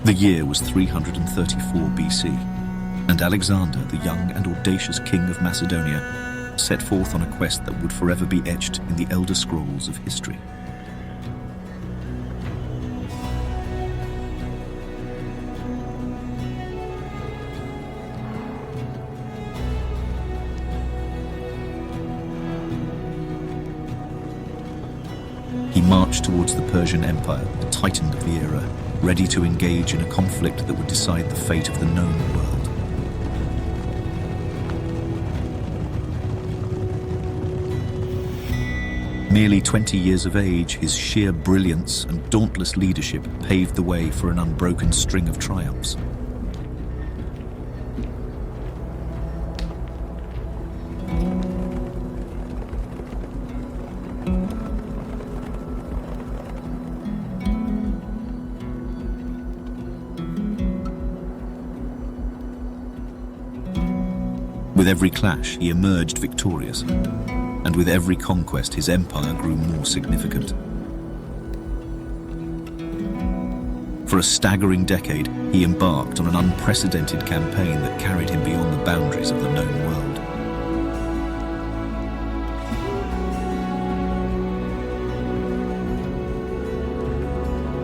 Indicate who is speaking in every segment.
Speaker 1: The year was 334 BC, and Alexander, the young and audacious king of Macedonia, set forth on a quest that would forever be etched in the elder scrolls of history. He marched towards the Persian Empire, the titan of the era, ready to engage in a conflict that would decide the fate of the known world. Merely 20 years of age, his sheer brilliance and dauntless leadership paved the way for an unbroken string of triumphs. With every clash, he emerged victorious, and with every conquest, his empire grew more significant. For a staggering decade, he embarked on an unprecedented campaign that carried him beyond the boundaries of the known world.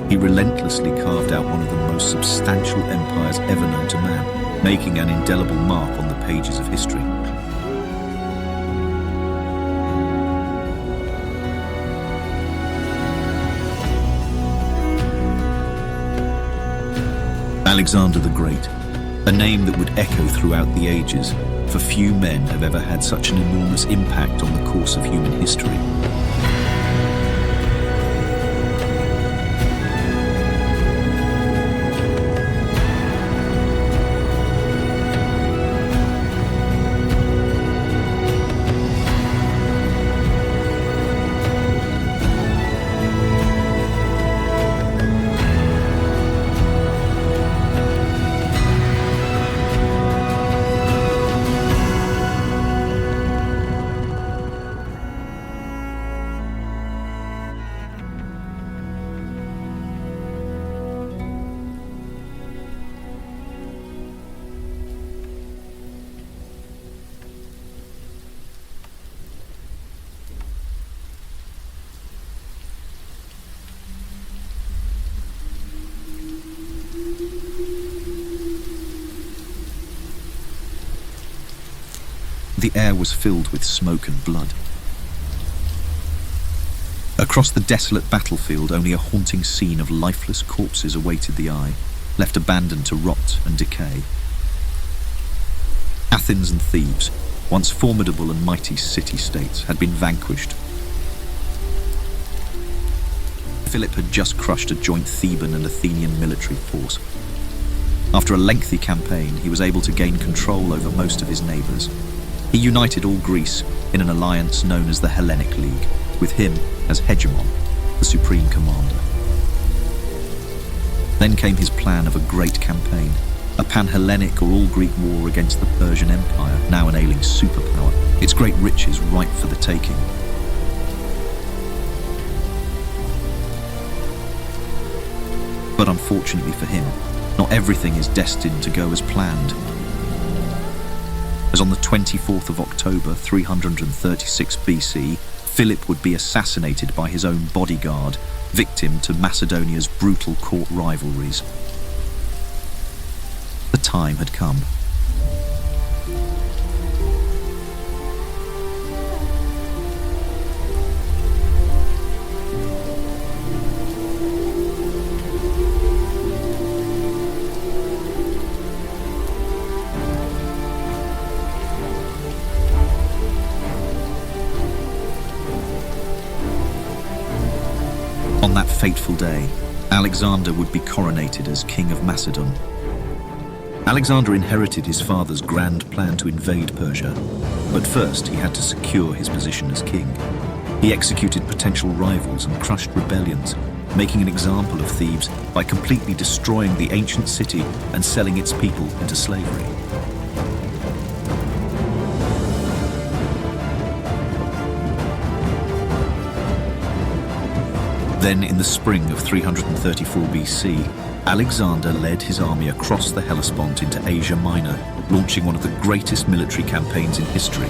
Speaker 1: He relentlessly carved out one of the most substantial empires ever known to man, making an indelible mark on the pages of history. Alexander the Great, a name that would echo throughout the ages, for few men have ever had such an enormous impact on the course of human history. The air was filled with smoke and blood. Across the desolate battlefield, only a haunting scene of lifeless corpses awaited the eye, left abandoned to rot and decay. Athens and Thebes, once formidable and mighty city-states, had been vanquished. Philip had just crushed a joint Theban and Athenian military force. After a lengthy campaign, he was able to gain control over most of his neighbours. He united all Greece in an alliance known as the Hellenic League, with him as hegemon, the supreme commander. Then came his plan of a great campaign, a pan-Hellenic or all-Greek war against the Persian Empire, now an ailing superpower, its great riches ripe for the taking. But unfortunately for him, not everything is destined to go as planned. As on the 24th of October, 336 BC, Philip would be assassinated by his own bodyguard, victim to Macedonia's brutal court rivalries. The time had come. On that fateful day, Alexander would be coronated as King of Macedon. Alexander inherited his father's grand plan to invade Persia, but first he had to secure his position as king. He executed potential rivals and crushed rebellions, making an example of Thebes by completely destroying the ancient city and selling its people into slavery. Then, in the spring of 334 BC, Alexander led his army across the Hellespont into Asia Minor, launching one of the greatest military campaigns in history.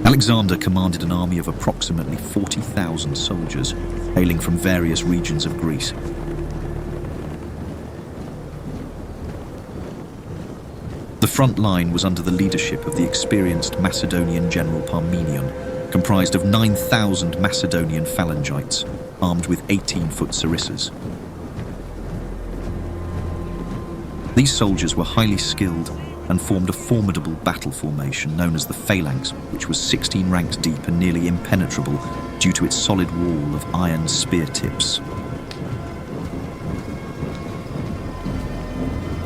Speaker 1: Alexander commanded an army of approximately 40,000 soldiers, hailing from various regions of Greece. The front line was under the leadership of the experienced Macedonian general Parmenion, comprised of 9,000 Macedonian phalangites, armed with 18-foot sarissas. These soldiers were highly skilled and formed a formidable battle formation known as the phalanx, which was 16 ranks deep and nearly impenetrable due to its solid wall of iron spear tips.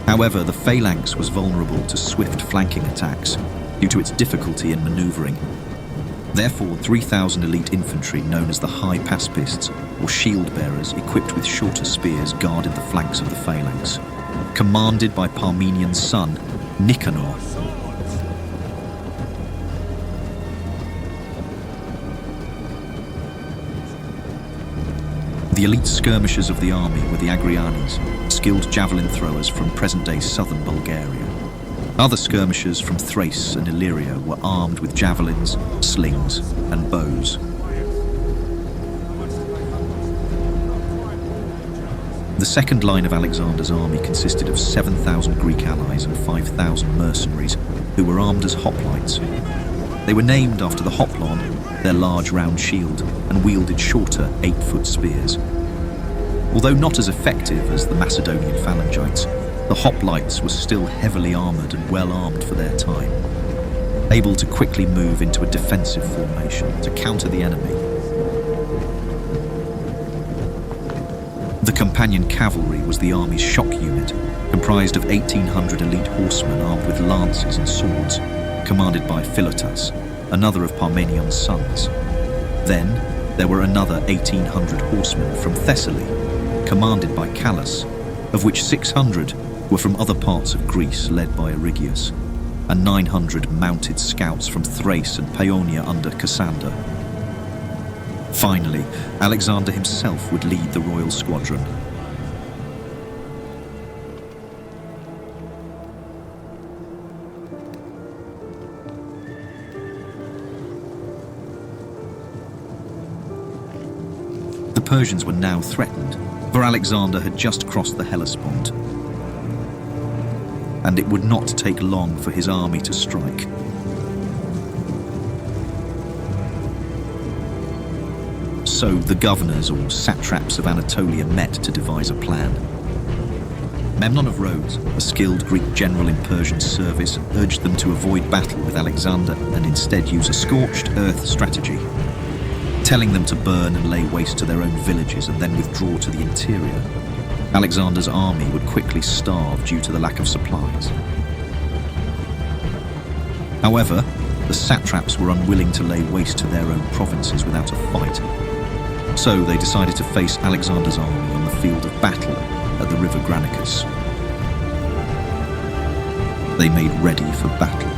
Speaker 1: However, the phalanx was vulnerable to swift flanking attacks due to its difficulty in maneuvering. Therefore, 3,000 elite infantry known as the high paspists, or shield bearers equipped with shorter spears, guarded the flanks of the phalanx. Commanded by Parmenian's son, Nicanor. The elite skirmishers of the army were the Agrianes, skilled javelin throwers from present-day southern Bulgaria. Other skirmishers from Thrace and Illyria were armed with javelins, slings, and bows. The second line of Alexander's army consisted of 7,000 Greek allies and 5,000 mercenaries who were armed as hoplites. They were named after the hoplon, their large round shield, and wielded shorter 8-foot spears. Although not as effective as the Macedonian phalangites, the hoplites were still heavily armoured and well armed for their time, able to quickly move into a defensive formation to counter the enemy. The companion cavalry was the army's shock unit, comprised of 1,800 elite horsemen armed with lances and swords, commanded by Philotas, another of Parmenion's sons. Then, there were another 1,800 horsemen from Thessaly, commanded by Callas, of which 600 were from other parts of Greece led by Erigius, and 900 mounted scouts from Thrace and Paeonia under Cassander. Finally, Alexander himself would lead the royal squadron. The Persians were now threatened, for Alexander had just crossed the Hellespont, and it would not take long for his army to strike. So the governors or satraps of Anatolia met to devise a plan. Memnon of Rhodes, a skilled Greek general in Persian service, urged them to avoid battle with Alexander and instead use a scorched earth strategy, telling them to burn and lay waste to their own villages and then withdraw to the interior. Alexander's army would quickly starve due to the lack of supplies. However, the satraps were unwilling to lay waste to their own provinces without a fight. So they decided to face Alexander's army on the field of battle at the river Granicus. They made ready for battle.